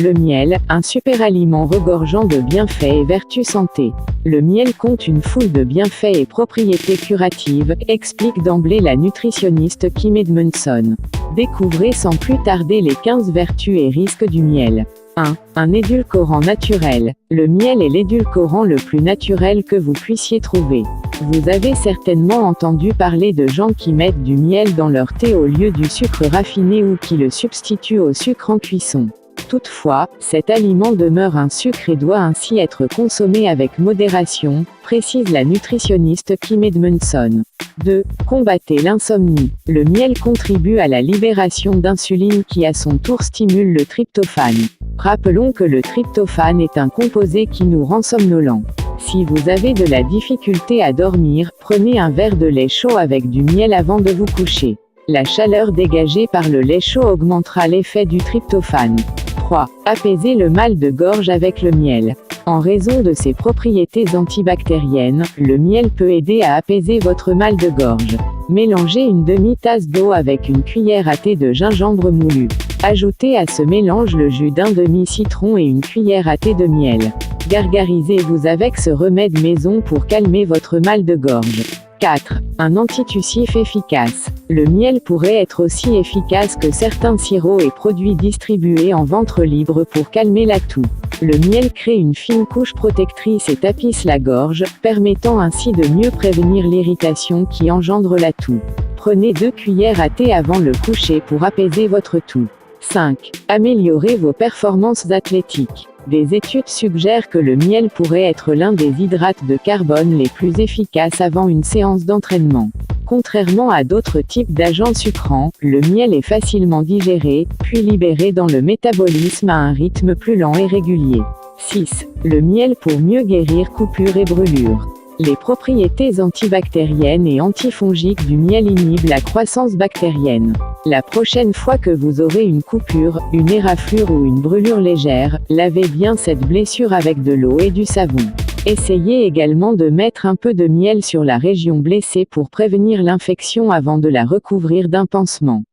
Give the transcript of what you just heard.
Le miel, un super aliment regorgeant de bienfaits et vertus santé. Le miel compte une foule de bienfaits et propriétés curatives, explique d'emblée la nutritionniste Kim Edmondson. Découvrez sans plus tarder les 15 vertus et risques du miel. 1. Un édulcorant naturel. Le miel est l'édulcorant le plus naturel que vous puissiez trouver. Vous avez certainement entendu parler de gens qui mettent du miel dans leur thé au lieu du sucre raffiné ou qui le substituent au sucre en cuisson. Toutefois, cet aliment demeure un sucre et doit ainsi être consommé avec modération, précise la nutritionniste Kim Edmondson. 2. Combattez l'insomnie. Le miel contribue à la libération d'insuline qui à son tour stimule le tryptophane. Rappelons que le tryptophane est un composé qui nous rend somnolents. Si vous avez de la difficulté à dormir, prenez un verre de lait chaud avec du miel avant de vous coucher. La chaleur dégagée par le lait chaud augmentera l'effet du tryptophane. 3. Apaiser le mal de gorge avec le miel. En raison de ses propriétés antibactériennes, le miel peut aider à apaiser votre mal de gorge. Mélangez une demi-tasse d'eau avec une cuillère à thé de gingembre moulu. Ajoutez à ce mélange le jus d'un demi-citron et une cuillère à thé de miel. Gargarisez-vous avec ce remède maison pour calmer votre mal de gorge. 4. Un antitussif efficace. Le miel pourrait être aussi efficace que certains sirops et produits distribués en vente libre pour calmer la toux. Le miel crée une fine couche protectrice et tapisse la gorge, permettant ainsi de mieux prévenir l'irritation qui engendre la toux. Prenez 2 cuillères à thé avant le coucher pour apaiser votre toux. 5. Améliorer vos performances athlétiques. Des études suggèrent que le miel pourrait être l'un des hydrates de carbone les plus efficaces avant une séance d'entraînement. Contrairement à d'autres types d'agents sucrants, le miel est facilement digéré, puis libéré dans le métabolisme à un rythme plus lent et régulier. 6. Le miel pour mieux guérir coupures et brûlures. Les propriétés antibactériennes et antifongiques du miel inhibent la croissance bactérienne. La prochaine fois que vous aurez une coupure, une éraflure ou une brûlure légère, lavez bien cette blessure avec de l'eau et du savon. Essayez également de mettre un peu de miel sur la région blessée pour prévenir l'infection avant de la recouvrir d'un pansement.